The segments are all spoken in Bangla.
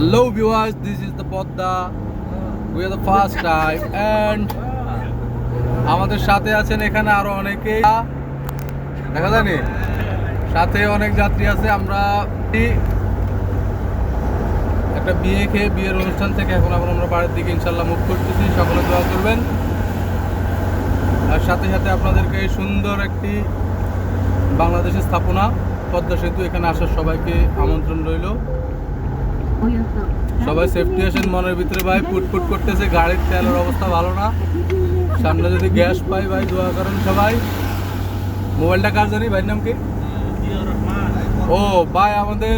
Hello viewers, this is the Podda. We are the first time and আমাদের সাথে আছেন এখানে আরো অনেকে দেখা যায়নি সাথে অনেক যাত্রী আছে। আমরা একটা বিয়ে খেয়ে বিয়ের অনুষ্ঠান থেকে এখন আবার আমরা বাড়ির দিকে ইনশাল্লাহ মুভ করতেছি। সকলে দোয়া করবেন আর সাথে সাথে আপনাদেরকে সুন্দর একটি বাংলাদেশের স্থাপনা পদ্মা সেতু এখানে আসার সবাইকে আমন্ত্রণ রইল। সবাই সেফটি আসেন মনের ভিতরে ভাই, পুটপুট করতেছে, গাড়ির তেলের অবস্থা ভালো না, সামনে যদি গ্যাস পাই ভাই দোয়া করেন সবাই। মোবাইলটা কার জানি, ভাইয়ের নাম কি? ও ভাই আমাদের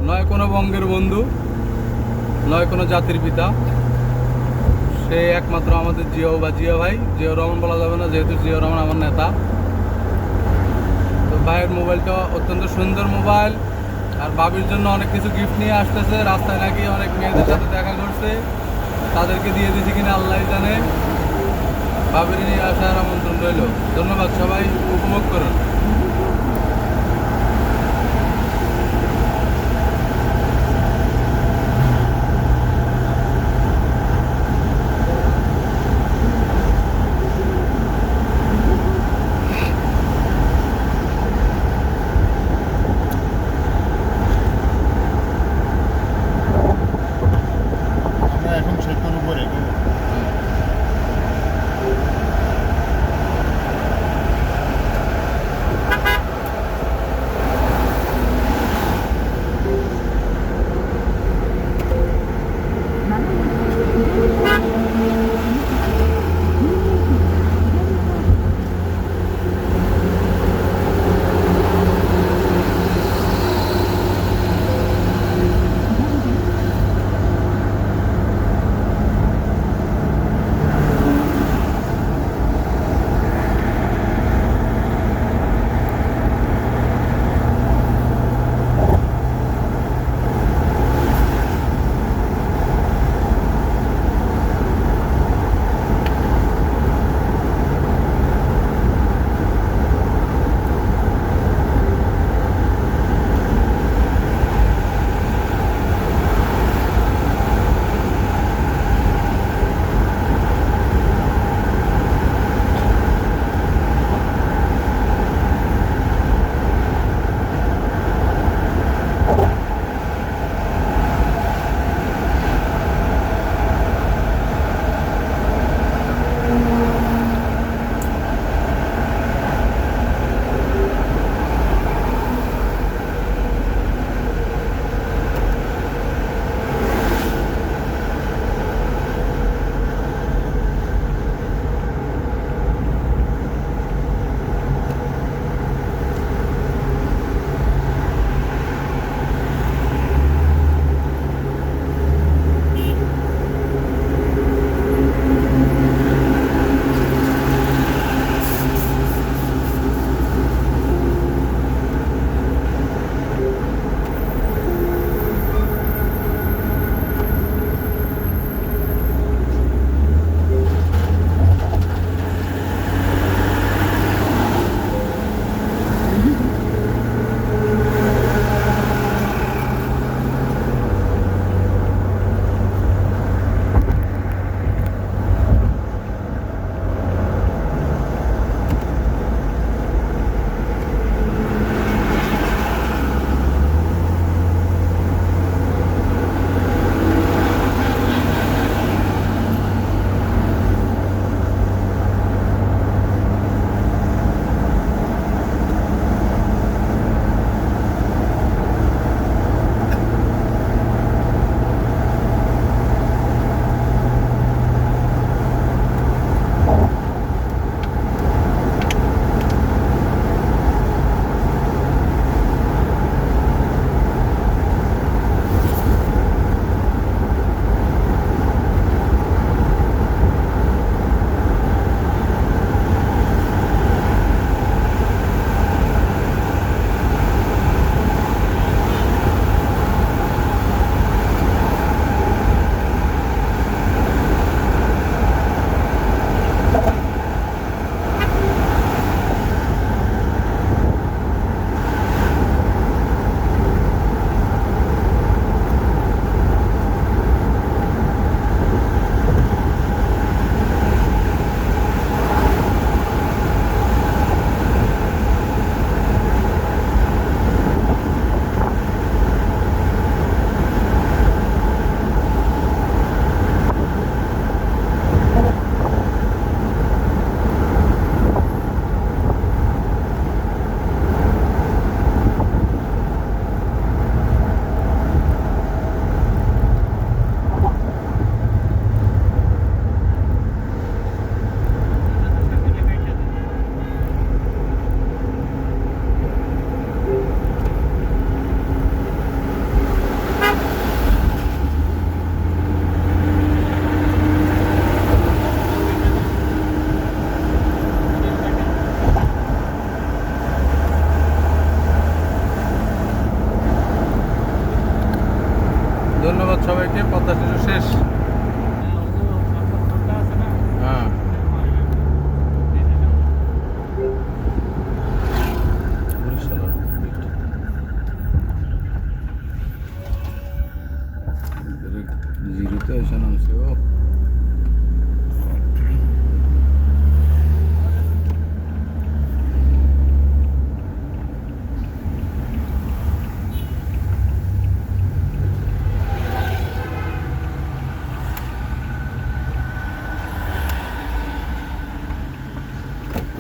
নয় কোনো বঙ্গের বন্ধু, নয় কোনো জাতির পিতা, সে একমাত্র আমাদের জিয়াও বা জিয়া ভাই। জিয়াউর রহমান বলা যাবে না যেহেতু জিয়াউর রহমান আমার নেতা। তো ভাইয়ের মোবাইলটা অত্যন্ত সুন্দর মোবাইল আর বাবির জন্য অনেক কিছু গিফট নিয়ে আসতেছে। রাস্তায় নাকি অনেক মেয়েদের সাথে দেখা করছে, তাদেরকে দিয়ে দিয়েছি কিনা আল্লাহ জানে। বাবির নিয়ে আসার আমন্ত্রণ রইল। ধন্যবাদ, সবাই উপভোগ করুন। এখন সেতুর উপরে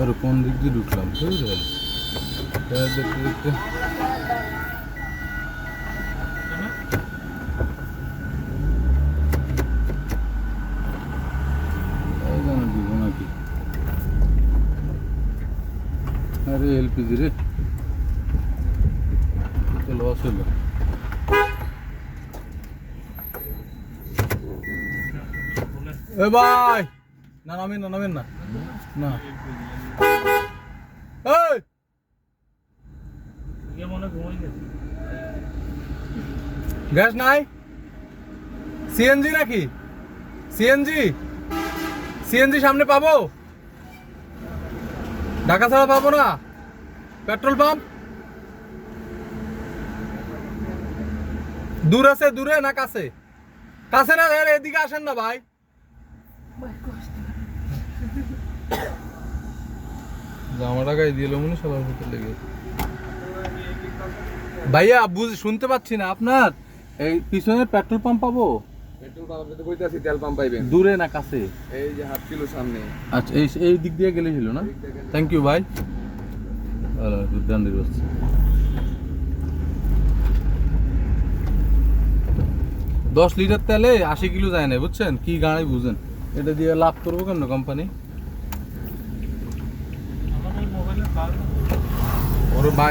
আরে কোন দিক দিয়ে ঢুকলাম বুঝলেন? দেখতে দেখতে দিব নাকি? আরে এলপিজি রে, লস হলো। এ ভাই, না নামেন না, নামেন না, না। এই গ্যাস নাই? সিএনজি নাকি? সিএনজি, সিএনজি সামনে পাবো? ঢাকা ছাড়া পাবো না? পেট্রোল পাম্প দূর আছে, দূরে না কাছে? কাছে না, এদিকে আসেন না ভাই। জামাটা গায়ে দিল মনে সবার ভিতরে লেগে। ভাইয়া শুনতে পাচ্ছি না আপনার। এই পিছনে পেট্রোল পাম্প পাবো? পেট্রোল পাম্প তো কইতাছি তেল পাম্প পাইবেন দূরে না কাছে? এই যে হাফ কিলো সামনে। আচ্ছা, এই দিক দিয়ে গেলে ছিল না? থ্যাংক ইউ ভাই। দুর্দান্ত বসছে। 10 লিটার তেলে 80 কিলো যায় না, বুঝছেন? কি গাড়ি বুঝেন? এটা দিয়ে লাভ করবো কেন কোম্পানি? ওর ভাই